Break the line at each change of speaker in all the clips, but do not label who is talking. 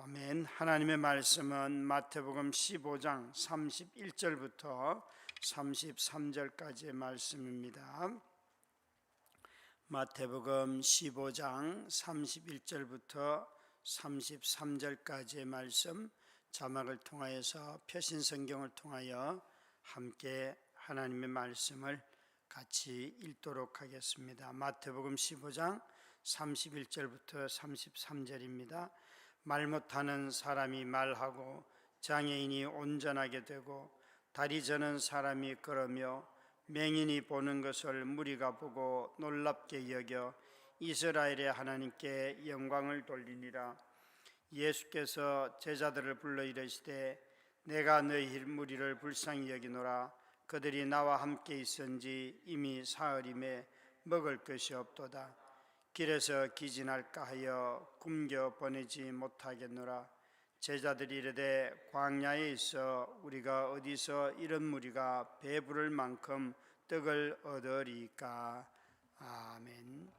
아멘. 하나님의 말씀은 마태복음 15장 31절부터 33절까지의 말씀입니다. 마태복음 15장 31절부터 33절까지의 말씀, 자막을 통하여서 표신성경을 통하여 함께 하나님의 말씀을 같이 읽도록 하겠습니다. 마태복음 15장 31절부터 33절입니다. 말 못하는 사람이 말하고 장애인이 온전하게 되고 다리 저는 사람이 걸으며 맹인이 보는 것을 무리가 보고 놀랍게 여겨 이스라엘의 하나님께 영광을 돌리니라. 예수께서 제자들을 불러 이르시되 내가 너희 무리를 불쌍히 여기노라. 그들이 나와 함께 있은지 이미 사흘임에 먹을 것이 없도다. 길에서 기진할까 하여 굶겨 보내지 못하겠노라. 제자들이 이르되 광야에 있어 우리가 어디서 이런 무리가 배부를 만큼 떡을 얻으리까. 아멘.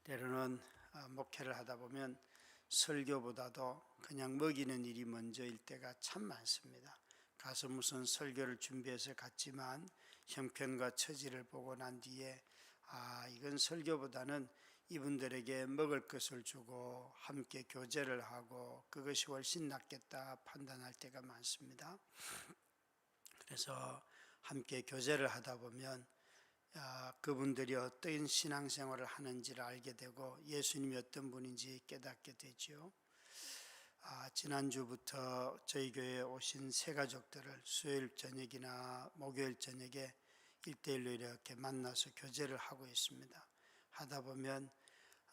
때로는 목회를 하다 보면 설교보다도 그냥 먹이는 일이 먼저일 때가 참 많습니다. 가서 무슨 설교를 준비해서 갔지만 형편과 처지를 보고 난 뒤에 이건 설교보다는 이분들에게 먹을 것을 주고 함께 교제를 하고 그것이 훨씬 낫겠다 판단할 때가 많습니다. 그래서 함께 교제를 하다 보면 그분들이 어떤 신앙생활을 하는지를 알게 되고 예수님이 어떤 분인지 깨닫게 되죠. 지난주부터 저희 교회에 오신 새 가족들을 수요일 저녁이나 목요일 저녁에 1대1로 이렇게 만나서 교제를 하고 있습니다. 하다 보면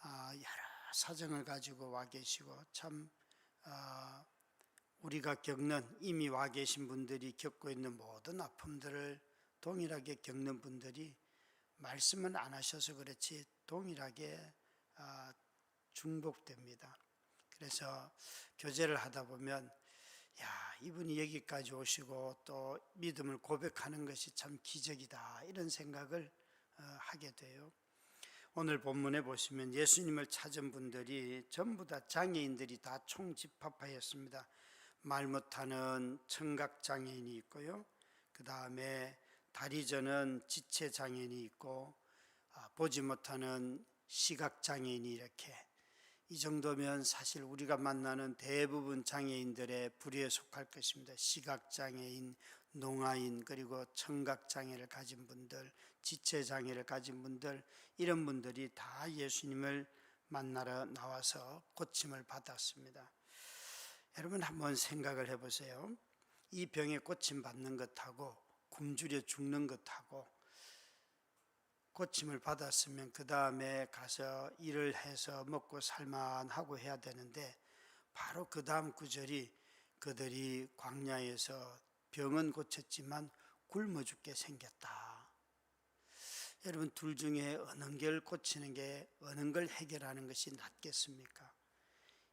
여러 사정을 가지고 와 계시고 참 우리가 겪는 이미 와 계신 분들이 겪고 있는 모든 아픔들을 동일하게 겪는 분들이 말씀은 안 하셔서 그렇지 동일하게 중복됩니다. 그래서 교제를 하다 보면 이분이 여기까지 오시고 또 믿음을 고백하는 것이 참 기적이다 이런 생각을 하게 돼요. 오늘 본문에 보시면 예수님을 찾은 분들이 전부 다 장애인들이 다 총집합하였습니다. 말 못하는 청각장애인이 있고요, 그 다음에 다리 저는 지체장애인이 있고 보지 못하는 시각장애인이 이렇게, 이 정도면 사실 우리가 만나는 대부분 장애인들의 부류에 속할 것입니다. 시각장애인, 농아인, 그리고 청각장애를 가진 분들, 지체장애를 가진 분들, 이런 분들이 다 예수님을 만나러 나와서 고침을 받았습니다. 여러분 한번 생각을 해보세요. 이 병에 고침받는 것하고 굶주려 죽는 것하고 고침을 받았으면 그 다음에 가서 일을 해서 먹고 살만하고 해야 되는데 바로 그 다음 구절이 그들이 광야에서 병은 고쳤지만 굶어 죽게 생겼다. 여러분 둘 중에 어느 걸 고치는 게 어느 걸 해결하는 것이 낫겠습니까?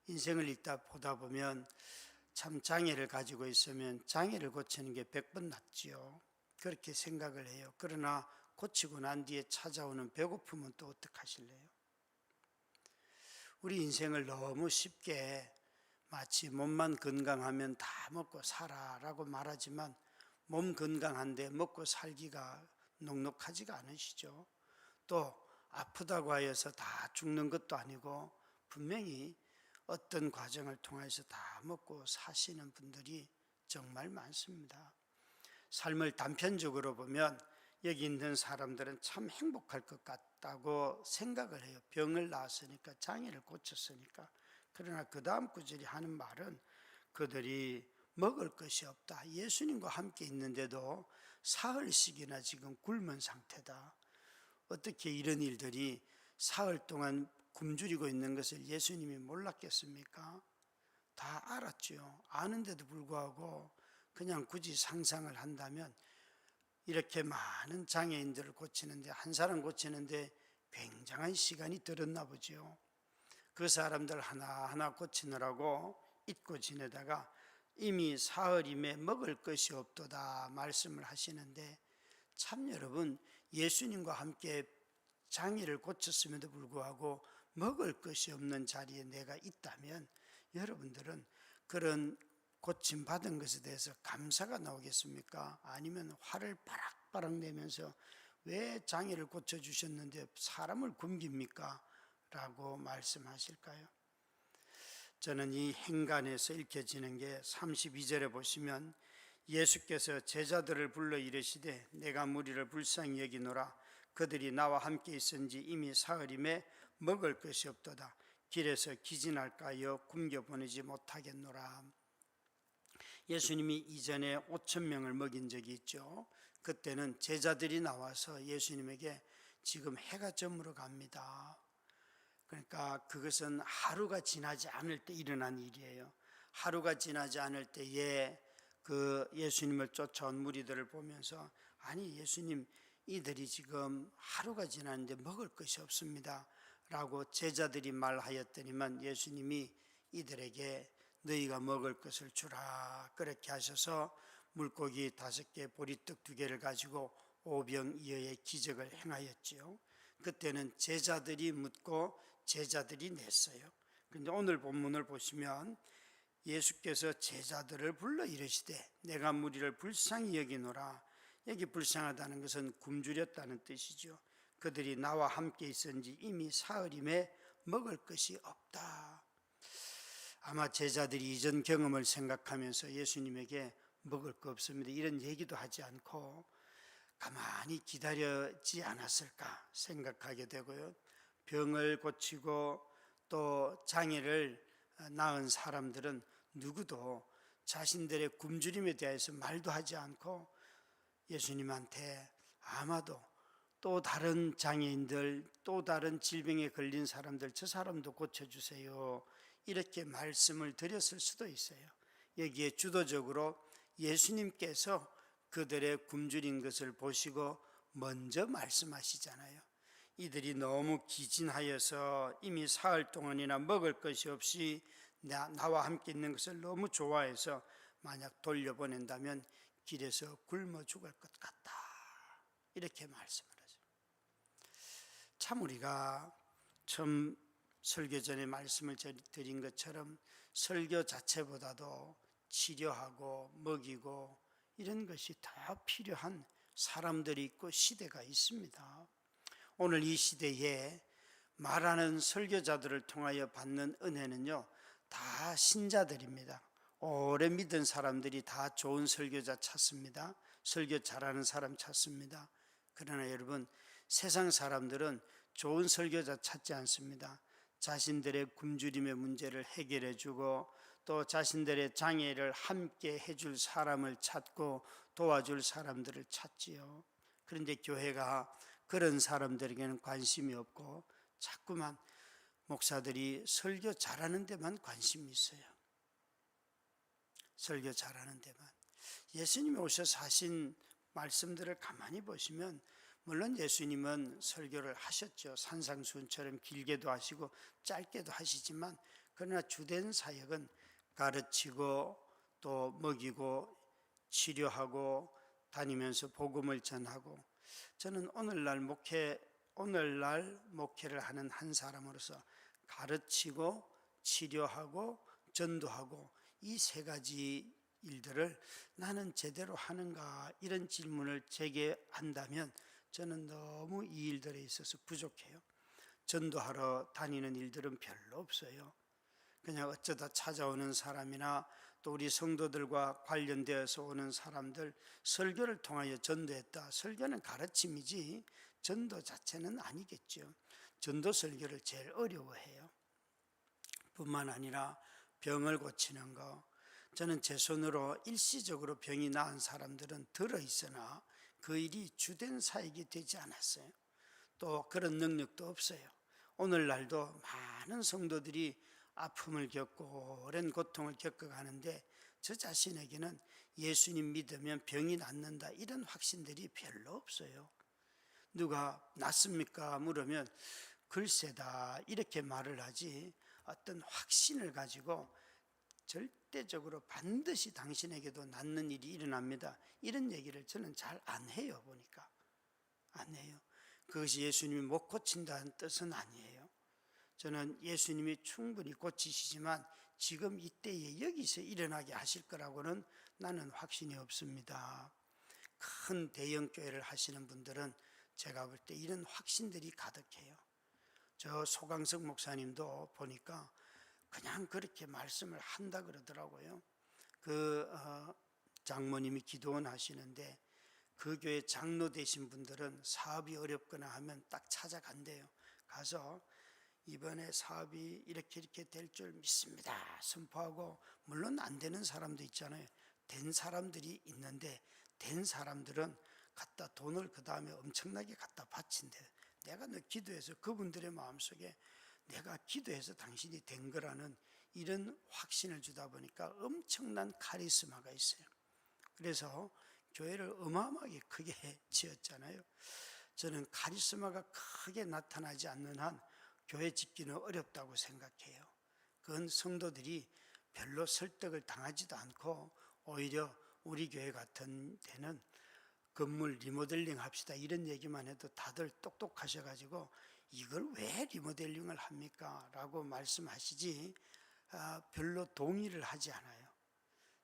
인생을 읽다 보다 보면 참 장애를 가지고 있으면 장애를 고치는 게 100번 낫지요. 그렇게 생각을 해요. 그러나 고치고 난 뒤에 찾아오는 배고픔은 또 어떡하실래요? 우리 인생을 너무 쉽게 마치 몸만 건강하면 다 먹고 살아라고 말하지만 몸 건강한데 먹고 살기가 녹록하지가 않으시죠. 또 아프다고 하여서 다 죽는 것도 아니고 분명히 어떤 과정을 통해서 다 먹고 사시는 분들이 정말 많습니다. 삶을 단편적으로 보면 여기 있는 사람들은 참 행복할 것 같다고 생각을 해요. 병을 낳았으니까, 장애를 고쳤으니까. 그러나 그 다음 구절이 하는 말은 그들이 먹을 것이 없다. 예수님과 함께 있는데도 사흘씩이나 지금 굶은 상태다. 어떻게 이런 일들이 사흘 동안 굶주리고 있는 것을 예수님이 몰랐겠습니까? 다 알았죠. 아는데도 불구하고 그냥 굳이 상상을 한다면 이렇게 많은 장애인들을 고치는데, 한 사람 고치는데 굉장한 시간이 들었나 보죠. 그 사람들 하나하나 고치느라고 잊고 지내다가 이미 사흘임에 먹을 것이 없도다 말씀을 하시는데, 참 여러분 예수님과 함께 장애를 고쳤음에도 불구하고 먹을 것이 없는 자리에 내가 있다면 여러분들은 그런 고침받은 것에 대해서 감사가 나오겠습니까? 아니면 화를 바락바락 내면서 왜 장애를 고쳐주셨는데 사람을 굶깁니까? 라고 말씀하실까요? 저는 이 행간에서 읽혀지는 게 32절에 보시면 예수께서 제자들을 불러 이르시되 내가 무리를 불쌍히 여기노라. 그들이 나와 함께 있은지 이미 사흘임에 먹을 것이 없도다. 길에서 기진할까 하여 굶겨보내지 못하겠노라. 예수님이 이전에 5천 명을 먹인 적이 있죠. 그때는 제자들이 나와서 예수님에게 지금 해가 저물어 갑니다. 그러니까 그것은 하루가 지나지 않을 때 일어난 일이에요. 하루가 지나지 않을 때에 그 예수님을 쫓아온 무리들을 보면서 아니 예수님 이들이 지금 하루가 지났는데 먹을 것이 없습니다 라고 제자들이 말하였더니만 예수님이 이들에게 너희가 먹을 것을 주라 그렇게 하셔서 물고기 5개 보리떡 2개를 가지고 오병이어의 기적을 행하였지요. 그때는 제자들이 묻고 제자들이 냈어요. 그런데 오늘 본문을 보시면 예수께서 제자들을 불러 이르시되 내가 무리를 불쌍히 여기노라. 여기 불쌍하다는 것은 굶주렸다는 뜻이죠. 그들이 나와 함께 있은지 이미 사흘임에 먹을 것이 없다. 아마 제자들이 이전 경험을 생각하면서 예수님에게 먹을 거 없습니다 이런 얘기도 하지 않고 가만히 기다리지 않았을까 생각하게 되고요. 병을 고치고 또 장애를 낳은 사람들은 누구도 자신들의 굶주림에 대해서 말도 하지 않고 예수님한테 아마도 또 다른 장애인들, 또 다른 질병에 걸린 사람들 저 사람도 고쳐주세요 이렇게 말씀을 드렸을 수도 있어요. 여기에 주도적으로 예수님께서 그들의 굶주린 것을 보시고 먼저 말씀하시잖아요. 이들이 너무 기진하여서 이미 사흘 동안이나 먹을 것이 없이 나와 함께 있는 것을 너무 좋아해서 만약 돌려보낸다면 길에서 굶어 죽을 것 같다 이렇게 말씀을 하죠. 참 우리가 처음 설교 전에 말씀을 드린 것처럼 설교 자체보다도 치료하고 먹이고 이런 것이 더 필요한 사람들이 있고 시대가 있습니다. 오늘 이 시대에 말하는 설교자들을 통하여 받는 은혜는요 다 신자들입니다. 오래 믿은 사람들이 다 좋은 설교자 찾습니다. 설교 잘하는 사람 찾습니다. 그러나 여러분 세상 사람들은 좋은 설교자 찾지 않습니다. 자신들의 굶주림의 문제를 해결해 주고 또 자신들의 장애를 함께 해줄 사람을 찾고 도와줄 사람들을 찾지요. 그런데 교회가 그런 사람들에게는 관심이 없고 자꾸만 목사들이 설교 잘하는 데만 관심이 있어요. 설교 잘하는 데만. 예수님이 오셔서 하신 말씀들을 가만히 보시면 물론 예수님은 설교를 하셨죠. 산상수훈처럼 길게도 하시고 짧게도 하시지만 그러나 주된 사역은 가르치고 또 먹이고 치료하고 다니면서 복음을 전하고 저는 오늘날 목회를 하는 한 사람으로서 가르치고 치료하고 전도하고 이 3가지 일들을 나는 제대로 하는가 이런 질문을 제게 한다면 저는 너무 이 일들에 있어서 부족해요. 전도하러 다니는 일들은 별로 없어요. 그냥 어쩌다 찾아오는 사람이나 또 우리 성도들과 관련되어서 오는 사람들 설교를 통하여 전도했다. 설교는 가르침이지 전도 자체는 아니겠죠. 전도 설교를 제일 어려워해요. 뿐만 아니라 병을 고치는 거 저는 제 손으로 일시적으로 병이 나은 사람들은 들어있으나 그 일이 주된 사역이 되지 않았어요. 또 그런 능력도 없어요. 오늘날도 많은 성도들이 아픔을 겪고 오랜 고통을 겪어가는데 저 자신에게는 예수님 믿으면 병이 낫는다 이런 확신들이 별로 없어요. 누가 낫습니까? 물으면 글쎄다 이렇게 말을 하지 어떤 확신을 가지고 절대적으로 반드시 당신에게도 낫는 일이 일어납니다 이런 얘기를 저는 잘 안 해요. 보니까 안 해요. 그것이 예수님이 못 고친다는 뜻은 아니에요. 저는 예수님이 충분히 고치시지만 지금 이때에 여기서 일어나게 하실 거라고는 나는 확신이 없습니다. 큰 대형 교회를 하시는 분들은 제가 볼 때 이런 확신들이 가득해요. 저 소강석 목사님도 보니까 그냥 그렇게 말씀을 한다 그러더라고요. 장모님이 기도원 하시는데 그 교회 장로 되신 분들은 사업이 어렵거나 하면 딱 찾아간대요. 가서 이번에 사업이 이렇게 될 줄 믿습니다 선포하고, 물론 안 되는 사람도 있잖아요. 된 사람들이 있는데 된 사람들은 갖다 돈을 그 다음에 엄청나게 갖다 바친대. 내가 너 기도해서 그분들의 마음속에 내가 기도해서 당신이 된 거라는 이런 확신을 주다 보니까 엄청난 카리스마가 있어요. 그래서 교회를 어마어마하게 크게 지었잖아요. 저는 카리스마가 크게 나타나지 않는 한 교회 짓기는 어렵다고 생각해요. 그건 성도들이 별로 설득을 당하지도 않고 오히려 우리 교회 같은 데는 건물 리모델링 합시다 이런 얘기만 해도 다들 똑똑하셔가지고 이걸 왜 리모델링을 합니까? 라고 말씀하시지 별로 동의를 하지 않아요.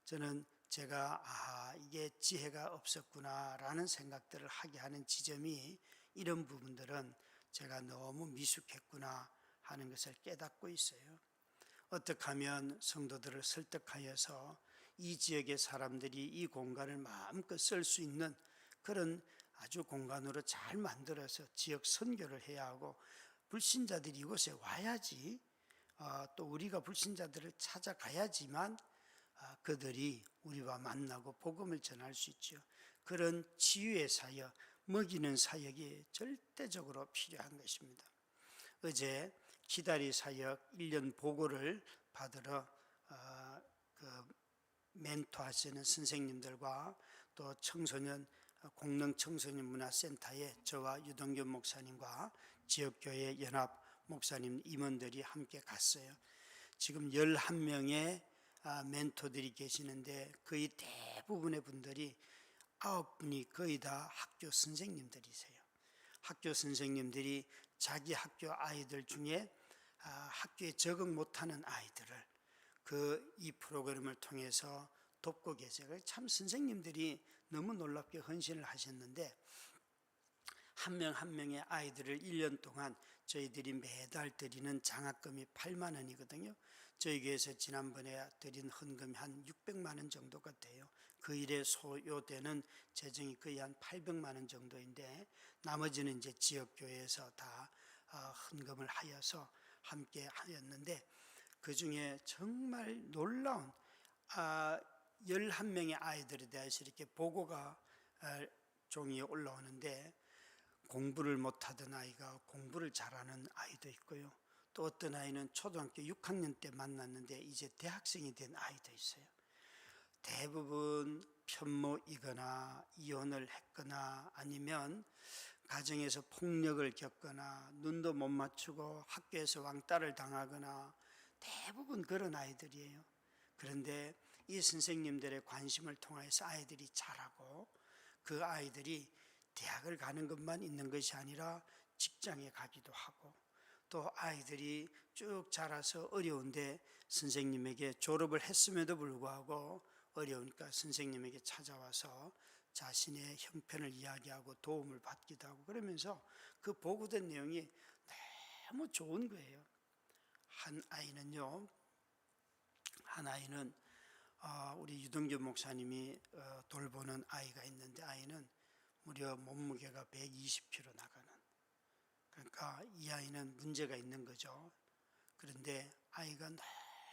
저는 제가 이게 지혜가 없었구나 라는 생각들을 하게 하는 지점이, 이런 부분들은 제가 너무 미숙했구나 하는 것을 깨닫고 있어요. 어떻게 하면 성도들을 설득하여서 이 지역의 사람들이 이 공간을 마음껏 쓸 수 있는 그런 아주 공간으로 잘 만들어서 지역 선교를 해야 하고, 불신자들이 이곳에 와야지, 또 우리가 불신자들을 찾아가야지만 그들이 우리와 만나고 복음을 전할 수 있죠. 그런 치유의 사역, 먹이는 사역이 절대적으로 필요한 것입니다. 어제 기다리 사역 1년 보고를 받으러 멘토하시는 선생님들과 또 청소년 공릉 청소년 문화센터에 저와 유동균 목사님과 지역교회 연합 목사님 임원들이 함께 갔어요. 지금 11명의 멘토들이 계시는데 거의 대부분의 분들이 9분이 거의 다 학교 선생님들이세요. 학교 선생님들이 자기 학교 아이들 중에 학교에 적응 못하는 아이들을 이 프로그램을 통해서 돕고 계세요. 참 선생님들이 너무 놀랍게 헌신을 하셨는데, 한 명 한 명의 아이들을 1년 동안 저희들이 매달 드리는 장학금이 8만 원이거든요. 저희 교회에서 지난번에 드린 헌금이 한 600만 원 정도가 돼요. 그 일에 소요되는 재정이 거의 한 800만 원 정도인데, 나머지는 이제 지역교회에서 다 헌금을 하여서 함께 하였는데, 그 중에 정말 놀라운 11명의 아이들에 대해서 이렇게 보고가 종이에 올라오는데, 공부를 못하던 아이가 공부를 잘하는 아이도 있고요. 또 어떤 아이는 초등학교 6학년 때 만났는데 이제 대학생이 된 아이도 있어요. 대부분 편모이거나 이혼을 했거나 아니면 가정에서 폭력을 겪거나 눈도 못 맞추고 학교에서 왕따를 당하거나 대부분 그런 아이들이에요. 그런데 이 선생님들의 관심을 통해서 아이들이 자라고, 그 아이들이 대학을 가는 것만 있는 것이 아니라 직장에 가기도 하고, 또 아이들이 쭉 자라서 어려운데 선생님에게 졸업을 했음에도 불구하고 어려우니까 선생님에게 찾아와서 자신의 형편을 이야기하고 도움을 받기도 하고, 그러면서 그 보고된 내용이 너무 좋은 거예요. 한 아이는 우리 유동규 목사님이 돌보는 아이가 있는데, 아이는 무려 몸무게가 120kg 나가는, 그러니까 이 아이는 문제가 있는 거죠. 그런데 아이가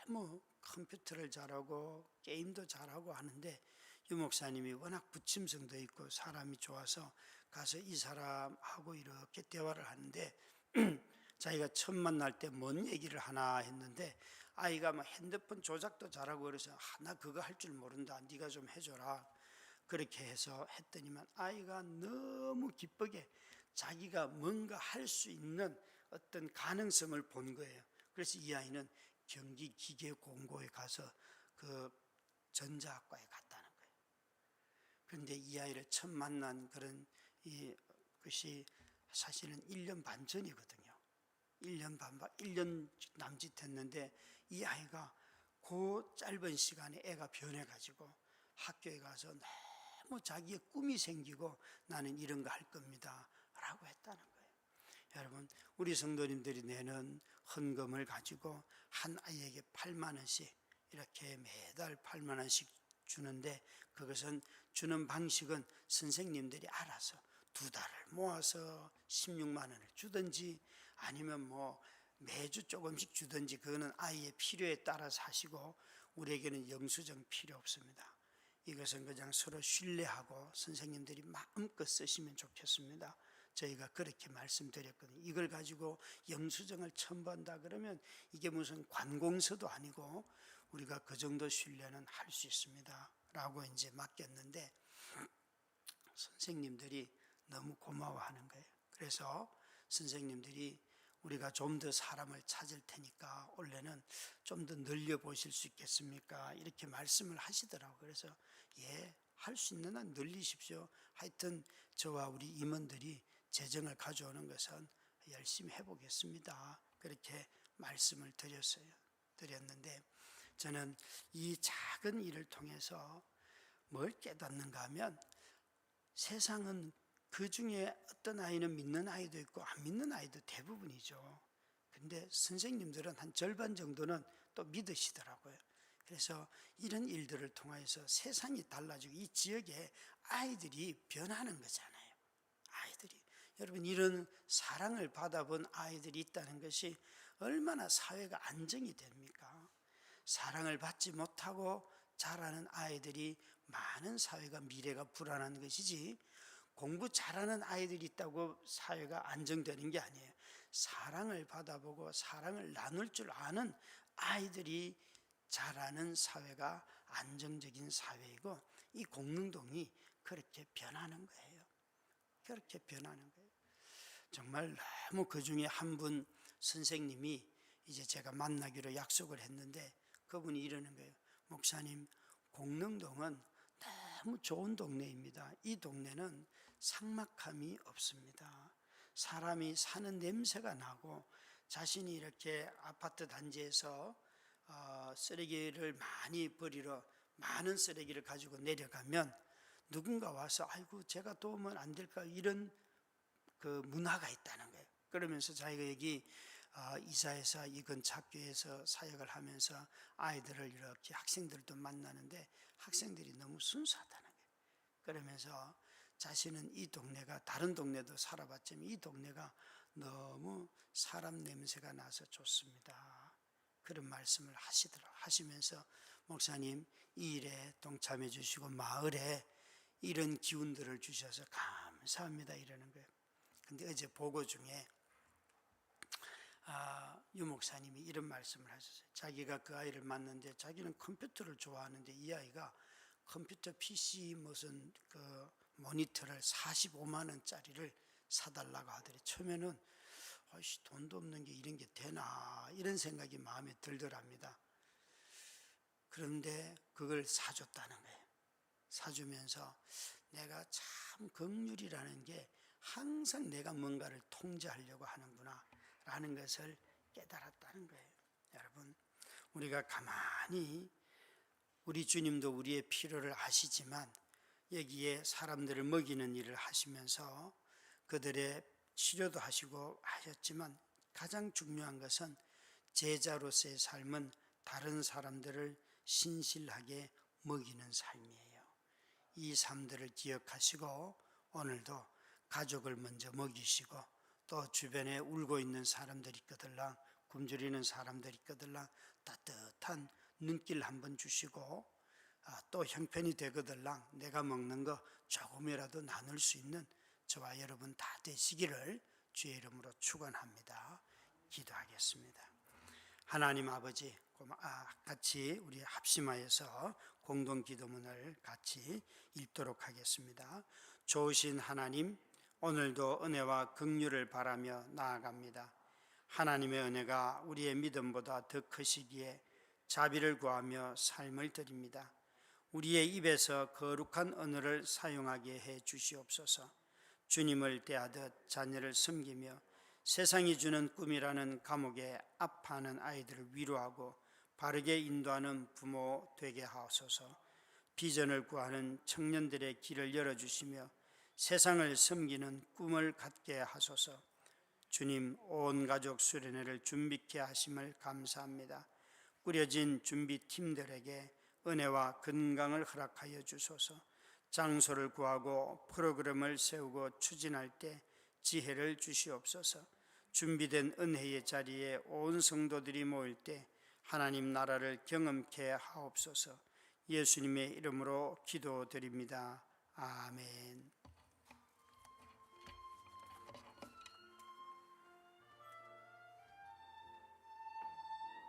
너무 컴퓨터를 잘하고 게임도 잘하고 하는데, 유 목사님이 워낙 부침성도 있고 사람이 좋아서 가서 이 사람하고 이렇게 대화를 하는데 자기가 처음 만날 때 뭔 얘기를 하나 했는데, 아이가 막 핸드폰 조작도 잘하고 그래서 나 그거 할 줄 모른다, 네가 좀 해줘라, 그렇게 해서 했더니만 아이가 너무 기쁘게 자기가 뭔가 할 수 있는 어떤 가능성을 본 거예요. 그래서 이 아이는 경기기계공고에 가서 그 전자학과에 갔다는 거예요. 그런데 이 아이를 처음 만난 것이 사실은 1년 반 전이거든요. 1년 남짓 했는데 이 아이가 그 짧은 시간에 애가 변해가지고 학교에 가서 너무 자기의 꿈이 생기고 나는 이런 거 할 겁니다 라고 했다는 거예요. 여러분, 우리 성도님들이 내는 헌금을 가지고 한 아이에게 8만 원씩 이렇게 매달 8만 원씩 주는데, 그것은 주는 방식은 선생님들이 알아서 2달을 모아서 16만 원을 주든지 아니면 뭐 매주 조금씩 주든지, 그거는 아이의 필요에 따라서 하시고 우리에게는 영수증 필요 없습니다. 이것은 그냥 서로 신뢰하고 선생님들이 마음껏 쓰시면 좋겠습니다. 저희가 그렇게 말씀드렸거든요. 이걸 가지고 영수증을 첨부한다 그러면 이게 무슨 관공서도 아니고 우리가 그 정도 신뢰는 할 수 있습니다 라고 이제 맡겼는데, 선생님들이 너무 고마워하는 거예요. 그래서 선생님들이 우리가 좀 더 사람을 찾을 테니까 올해는 좀 더 늘려보실 수 있겠습니까? 이렇게 말씀을 하시더라고요. 그래서 예, 할 수 있는 한 늘리십시오. 하여튼 저와 우리 임원들이 재정을 가져오는 것은 열심히 해보겠습니다. 그렇게 말씀을 드렸는데, 저는 이 작은 일을 통해서 뭘 깨닫는가 하면, 세상은 그 중에 어떤 아이는 믿는 아이도 있고 안 믿는 아이도 대부분이죠. 근데 선생님들은 한 절반 정도는 또 믿으시더라고요. 그래서 이런 일들을 통해서 세상이 달라지고 이 지역에 아이들이 변하는 거잖아요. 아이들이, 여러분, 이런 사랑을 받아본 아이들이 있다는 것이 얼마나 사회가 안정이 됩니까? 사랑을 받지 못하고 자라는 아이들이 많은 사회가 미래가 불안한 것이지, 공부 잘하는 아이들이 있다고 사회가 안정되는 게 아니에요. 사랑을 받아보고 사랑을 나눌 줄 아는 아이들이 자라는 사회가 안정적인 사회이고, 이 공릉동이 그렇게 변하는 거예요. 그렇게 변하는 거예요. 정말 너무 그 중에 한 분 선생님이 이제 제가 만나기로 약속을 했는데, 그분이 이러는 거예요. 목사님, 공릉동은 너무 좋은 동네입니다. 이 동네는 삭막함이 없습니다. 사람이 사는 냄새가 나고, 자신이 이렇게 아파트 단지에서 쓰레기를 많이 버리러 많은 쓰레기를 가지고 내려가면 누군가 와서 아이고 제가 도우면 안 될까, 이런 그 문화가 있다는 거예요. 그러면서 자기가 여기 이사해서 이 근처 학교에서 사역을 하면서 아이들을 이렇게 학생들도 만나는데 학생들이 너무 순수하다는 거예요. 그러면서 자신은 이 동네가, 다른 동네도 살아봤지만 이 동네가 너무 사람 냄새가 나서 좋습니다. 그런 말씀을 하시면서 목사님, 이 일에 동참해 주시고 마을에 이런 기운들을 주셔서 감사합니다 이러는 거예요. 근데 어제 보고 중에 유 목사님이 이런 말씀을 하셨어요. 자기가 그 아이를 만났는데 자기는 컴퓨터를 좋아하는데 이 아이가 컴퓨터 PC 무슨 그 모니터를 45만 원짜리를 사달라고 하더래. 처음에는 돈도 없는 게 이런 게 되나, 이런 생각이 마음에 들더랍니다. 그런데 그걸 사줬다는 거예요. 사주면서 내가 참 긍휼이라는 게 항상 내가 뭔가를 통제하려고 하는구나 라는 것을 깨달았다는 거예요. 여러분, 우리가 가만히, 우리 주님도 우리의 필요를 아시지만 여기에 사람들을 먹이는 일을 하시면서 그들의 치료도 하시고 하셨지만, 가장 중요한 것은 제자로서의 삶은 다른 사람들을 신실하게 먹이는 삶이에요. 이 삶들을 기억하시고 오늘도 가족을 먼저 먹이시고, 또 주변에 울고 있는 사람들이 있거들랑, 굶주리는 사람들이 있거들랑 따뜻한 눈길 한번 주시고, 또 형편이 되거들랑 내가 먹는 거 조금이라도 나눌 수 있는 저와 여러분 다 되시기를 주의 이름으로 축원합니다. 기도하겠습니다. 하나님 아버지, 같이 우리 합심하여서 공동 기도문을 같이 읽도록 하겠습니다. 좋으신 하나님, 오늘도 은혜와 긍휼을 바라며 나아갑니다. 하나님의 은혜가 우리의 믿음보다 더 크시기에 자비를 구하며 삶을 드립니다. 우리의 입에서 거룩한 언어를 사용하게 해 주시옵소서. 주님을 대하듯 자녀를 섬기며 세상이 주는 꿈이라는 감옥에 아파하는 아이들을 위로하고 바르게 인도하는 부모 되게 하옵소서. 비전을 구하는 청년들의 길을 열어주시며 세상을 섬기는 꿈을 갖게 하소서. 주님, 온 가족 수련회를 준비케 하심을 감사합니다. 꾸려진 준비팀들에게 은혜와 건강을 허락하여 주소서. 장소를 구하고 프로그램을 세우고 추진할 때 지혜를 주시옵소서. 준비된 은혜의 자리에 온 성도들이 모일 때 하나님 나라를 경험케 하옵소서. 예수님의 이름으로 기도드립니다. 아멘.